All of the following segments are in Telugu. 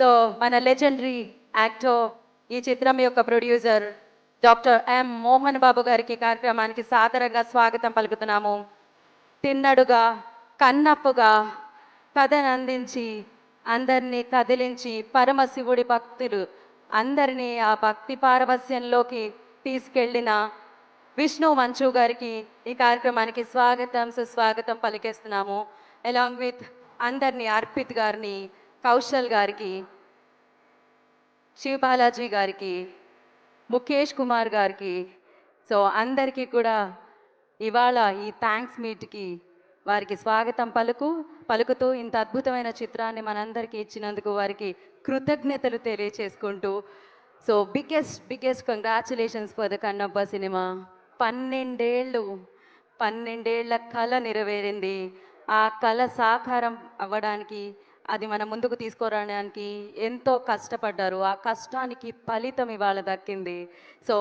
సో మన లెజెండరీ యాక్టర్, ఈ చిత్రం యొక్క producer doctor M Mohan Babu గారికి కార్యక్రమానికి సాదరంగా స్వాగతం పలుకుతున్నాము. తిన్నడుగా కన్నప్పుగా కథనందించి అందరినీ కదిలించి పరమశివుడి భక్తులు అందరినీ ఆ భక్తి పారవస్యంలోకి తీసుకెళ్లిన విష్ణు మంచు గారికి ఈ కార్యక్రమానికి స్వాగతం సుస్వాగతం పలికేస్తున్నాము. అలాంగ్ విత్ అందరినీ అర్పిత్ గారిని, కౌశల్ గారికి, శివబాలాజీ గారికి, ముఖేష్ కుమార్ గారికి, సో అందరికీ కూడా ఇవాళ ఈ థ్యాంక్స్ మీట్కి వారికి స్వాగతం పలుకుతూ ఇంత అద్భుతమైన చిత్రాన్ని మనందరికీ ఇచ్చినందుకు వారికి కృతజ్ఞతలు తెలియచేసుకుంటూ, so biggest congratulations for the Kannappa సినిమా. 12 ఏళ్ళ కళ నెరవేరింది. ఆ కళ సాకారం అవ్వడానికి, అది మన ముందుకు తీసుకురావడానికి ఎంతో కష్టపడ్డారు. ఆ కష్టానికి ఫలితం ఇవాళ దక్కింది. సో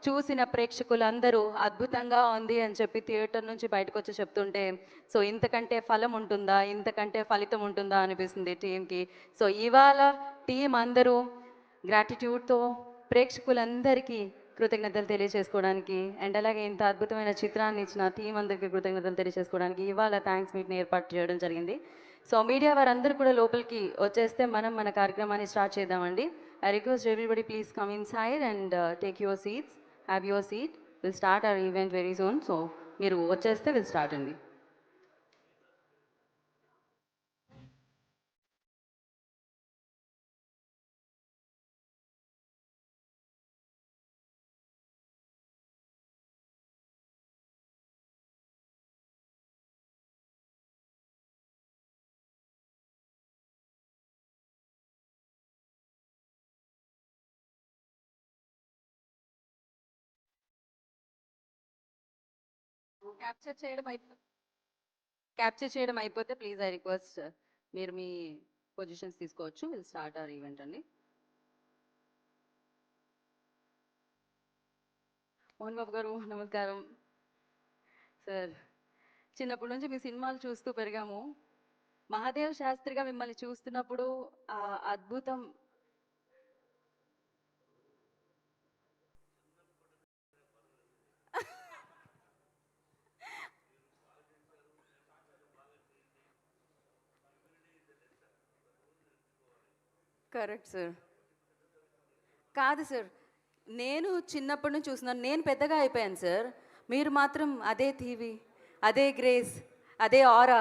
చూసిన ప్రేక్షకులందరూ అద్భుతంగా ఉంది అని చెప్పి థియేటర్ నుంచి బయటకు వచ్చి చెప్తుంటే, సో ఇంతకంటే ఫలం ఉంటుందా, ఇంతకంటే ఫలితం ఉంటుందా అనిపిస్తుంది టీంకి. సో ఇవాళ టీం అందరూ గ్రాటిట్యూడ్తో ప్రేక్షకులందరికీ కృతజ్ఞతలు తెలియజేసుకోవడానికి, అండ్ అలాగే ఇంత అద్భుతమైన చిత్రాన్ని ఇచ్చిన టీం అందరికీ కృతజ్ఞతలు తెలియజేసుకోవడానికి ఇవాళ థ్యాంక్స్ మీట్ని ఏర్పాటు చేయడం జరిగింది. సో మీడియా వారందరూ కూడా లోపలికి వచ్చేస్తే మనం మన కార్యక్రమాన్ని స్టార్ట్ చేద్దామండి. I request everybody please come in side and take your seats, have your seat. Will start our event very soon. So మీరు వచ్చేస్తే విల్ స్టార్ట్ అండి. క్యాప్చర్ చేయడం అయిపోతే ప్లీజ్ ఐ రిక్వెస్ట్ మీరు మీ పొజిషన్స్ తీసుకోవచ్చు. విల్ స్టార్ట్ అవర్ ఈవెంట్ అండి. మోహన్ బాబు గారు నమస్కారం. సార్, చిన్నప్పటి నుంచి మీ సినిమాలు చూస్తూ పెరిగాము. మహాదేవ్ శాస్త్రిగా మిమ్మల్ని చూస్తున్నప్పుడు ఆ అద్భుతం కరెక్ట్ సార్. కాదు సార్, నేను చిన్నప్పటి నుంచి చూస్తున్నాను, నేను పెద్దగా అయిపోయాను సార్. మీరు మాత్రం అదే టీవీ, అదే గ్రేస్, అదే ఆరా,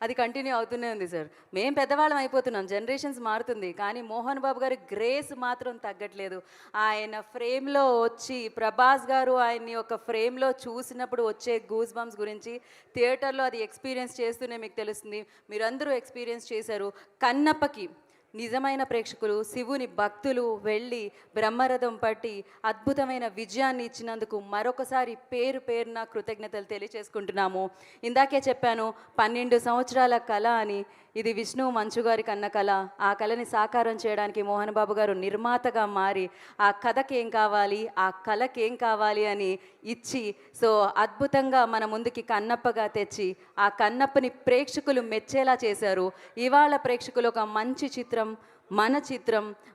అది కంటిన్యూ అవుతూనే ఉంది సార్. మేము పెద్దవాళ్ళం అయిపోతున్నాం, జనరేషన్స్ మారుతుంది, కానీ మోహన్ బాబు గారి గ్రేస్ మాత్రం తగ్గట్లేదు. ఆయన ఫ్రేమ్లో వచ్చి ప్రభాస్ గారు ఆయన్ని ఒక ఫ్రేమ్లో చూసినప్పుడు వచ్చే గూస్ బంప్స్ గురించి థియేటర్లో అది ఎక్స్పీరియన్స్ చేస్తూనే మీకు తెలుస్తుంది. మీరందరూ ఎక్స్పీరియన్స్ చేశారు. కన్నప్పకి నిజమైన ప్రేక్షకులు, శివుని భక్తులు వెళ్ళి బ్రహ్మరథం పట్టి అద్భుతమైన విజయాన్ని ఇచ్చినందుకు మరొకసారి పేరున కృతజ్ఞతలు తెలియచేసుకుంటున్నాము. ఇందాకే చెప్పాను 12 సంవత్సరాల కళ అని. ఇది విష్ణు మంచు గారి కన్న కళ. ఆ కళని సాకారం చేయడానికి మోహన్ బాబు గారు నిర్మాతగా మారి ఆ కథకి ఏం కావాలి, ఆ కళకి ఏం కావాలి అని ఇచ్చి, సో అద్భుతంగా మన ముందుకి కన్నప్పగా తెచ్చి ఆ కన్నప్పని ప్రేక్షకులు మెచ్చేలా చేశారు. ఇవాళ ప్రేక్షకులు ఒక మంచి చిత్రం,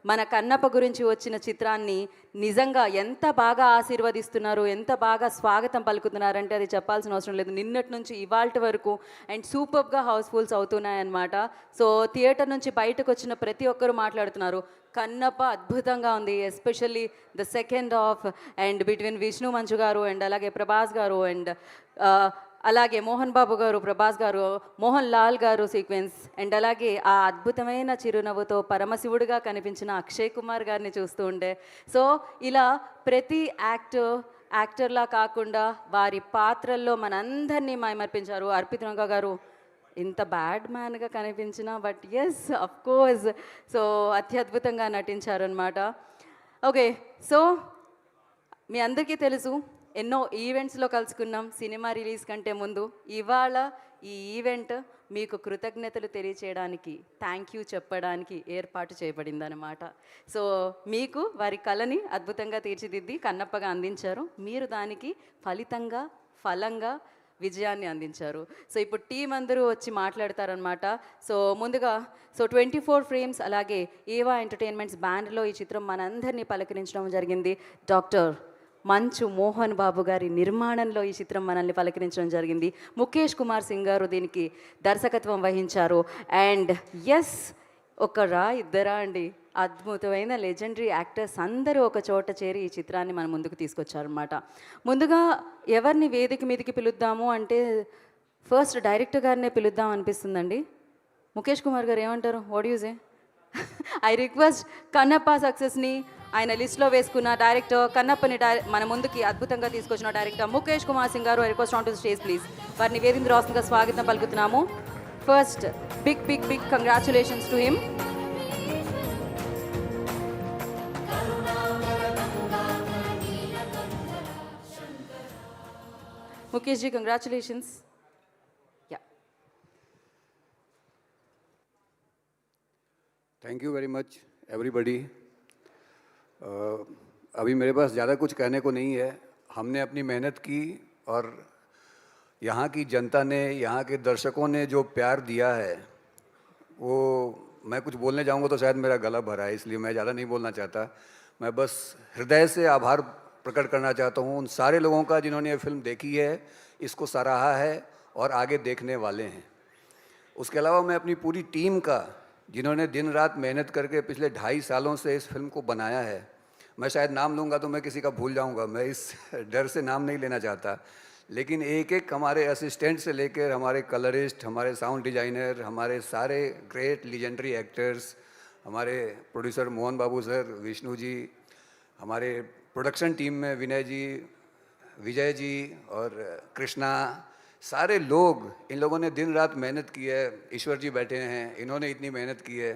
మన కన్నప్ప గురించి వచ్చిన చిత్రాన్ని నిజంగా ఎంత బాగా ఆశీర్వదిస్తున్నారు, ఎంత బాగా స్వాగతం పలుకుతున్నారంటే అది చెప్పాల్సిన అవసరం లేదు. నిన్నటి నుంచి ఇవాల్టి వరకు అండ్ సూపర్గా హౌస్ఫుల్స్ అవుతున్నాయన్నమాట. సో థియేటర్ నుంచి బయటకు వచ్చిన ప్రతి ఒక్కరూ మాట్లాడుతున్నారు, కన్నప్ప అద్భుతంగా ఉంది, especially the second half and between Vishnu మంచు గారు అండ్ అలాగే ప్రభాస్ గారు అండ్ అలాగే మోహన్ బాబు గారు, ప్రభాస్ గారు, మోహన్ లాల్ గారు సీక్వెన్స్ అండ్ అలాగే ఆ అద్భుతమైన చిరునవ్వుతో పరమశివుడిగా కనిపించిన అక్షయ్ కుమార్ గారిని చూస్తూ ఉండే. సో ఇలా ప్రతి యాక్టర్లా కాకుండా వారి పాత్రల్లో మనందరినీ మైమర్పించారు. అర్పిత్ రంగ గారు ఇంత బ్యాడ్ మ్యాన్గా కనిపించిన, but yes of course, so అత్యద్భుతంగా నటించారు అనమాట. ఓకే, సో మీ అందరికీ తెలుసు, ఎన్నో ఈవెంట్స్లో కలుసుకున్నాం సినిమా రిలీజ్ కంటే ముందు. ఇవాళ ఈ ఈవెంట్ మీకు కృతజ్ఞతలు తెలియచేయడానికి, థ్యాంక్ యూ చెప్పడానికి ఏర్పాటు చేయబడిందనమాట. సో మీకు వారి కళని అద్భుతంగా తీర్చిదిద్ది కన్నప్పగా అందించారు. మీరు దానికి ఫలంగా విజయాన్ని అందించారు. సో ఇప్పుడు టీం అందరూ వచ్చి మాట్లాడతారనమాట. సో ముందుగా 24 ఫ్రేమ్స్ అలాగే ఏవా ఎంటర్టైన్మెంట్స్ బ్యానర్లో ఈ చిత్రం మనందరినీ పలకరించడం జరిగింది. డాక్టర్ మంచు మోహన్ బాబు గారి నిర్మాణంలో ఈ చిత్రం మనల్ని పలకరించడం జరిగింది. ముఖేష్ కుమార్ సింగ్ గారు దీనికి దర్శకత్వం వహించారు. అండ్ ఎస్, ఒకరా ఇద్దరా అండి, అద్భుతమైన లెజెండరీ యాక్టర్స్ అందరూ ఒక చోట చేరి ఈ చిత్రాన్ని మన ముందుకు తీసుకొచ్చారనమాట. ముందుగా ఎవరిని వేదిక మీదకి పిలుద్దాము అంటే ఫస్ట్ డైరెక్టర్ గారినే పిలుద్దాం అనిపిస్తుందండి. ముఖేష్ కుమార్ గారు ఏమంటారు? What you say? I request Kannappa సక్సెస్ని ఆయన లిస్ట్లో వేసుకున్న డైరెక్టర్ కన్నప్పని మన ముందుకి అద్భుతంగా తీసుకొచ్చిన director Mukesh Kumar Singh garu, I request on to stage please. వారిని వేదిక రాష్ట్రంగా స్వాగతం పలుకుతున్నాము. First big big big congratulations to him. Mukesh ji, congratulations. Yeah thank you very much everybody. अभी मेरे पास ज़्यादा कुछ कहने को नहीं है. हमने अपनी मेहनत की और यहाँ की जनता ने, यहाँ के दर्शकों ने जो प्यार दिया है वो मैं कुछ बोलने जाऊँगा तो शायद मेरा गला भरा है, इसलिए मैं ज़्यादा नहीं बोलना चाहता. मैं बस हृदय से आभार प्रकट करना चाहता हूँ उन सारे लोगों का जिन्होंने ये फिल्म देखी है, इसको सराहा है और आगे देखने वाले हैं. उसके अलावा मैं अपनी पूरी टीम का, जिन्होंने दिन रात मेहनत करके पिछले 2.5 सालों से इस फिल्म को बनाया है. मैं शायद नाम लूँगा तो मैं किसी का भूल जाऊँगा, मैं इस डर से नाम नहीं लेना चाहता. लेकिन एक एक हमारे असिस्टेंट से लेकर हमारे कलरिस्ट, हमारे साउंड डिजाइनर, हमारे सारे ग्रेट लीजेंडरी एक्टर्स, हमारे प्रोड्यूसर मोहन बाबू सर, विष्णु जी, हमारे प्रोडक्शन टीम में विनय जी, विजय जी और कृष्णा, सारे लोग, इन लोगों ने दिन रात मेहनत की है. ईश्वर जी बैठे हैं, इन्होंने इतनी मेहनत की है.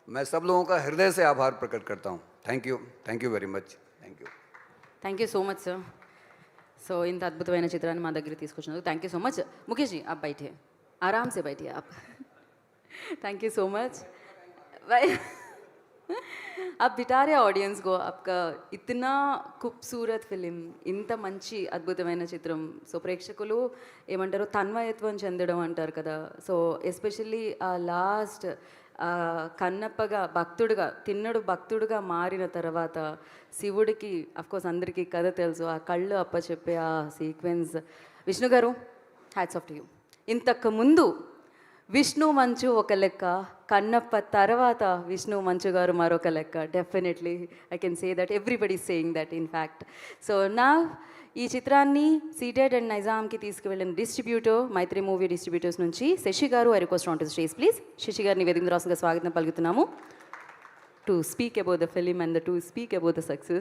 मैं सब लोगों का हृदय से आभार प्रकट करता हूँ. Thank you very much. Thank you so much sir. So ఇంత అద్భుతమైన చిత్రాన్ని మా దగ్గర తీసుకొచ్చినందుకు thank you so much. Mukesh ji आप बैठिए, आराम से बैठिए आप. Thank you so much. आप बिठा रहे ऑडियंस को. आपका इतना खूबसूरत फिल्म, ఇంత మంచి అద్భుతమైన చిత్రం. సో ప్రేక్షకులు ఏమంటారు, తన్మయత్వం చెందడం అంటారు కదా. సో ఎస్పెషల్లీ ఆ లాస్ట్ కన్నప్పగా భక్తుడుగా, తిన్నడు భక్తుడుగా మారిన తర్వాత శివుడికి అఫ్కోర్స్ అందరికీ కథ తెలుసు, ఆ కళ్ళు అప్పచెప్పే ఆ సీక్వెన్స్. విష్ణు గారు, హ్యాట్స్ ఆఫ్ టు యూ. ఇంతకు ముందు విష్ణు మంచు ఒక లెక్క, కన్నప్ప తర్వాత విష్ణు మంచు గారు మరొక లెక్క. Definitely I can say that, everybody saying that in fact. So నా ఈ చిత్రాన్ని సీటెడ్ అండ్ నైజాంకి తీసుకువెళ్ళిన డిస్ట్రిబ్యూటర్ మైత్రి మూవీ డిస్ట్రిబ్యూటర్స్ నుంచి Sashi garu, I request on to stage please. Sashi గారిని వేదిక రాసుగా స్వాగతం పలుకుతున్నాము to speak about the film and to speak about the success.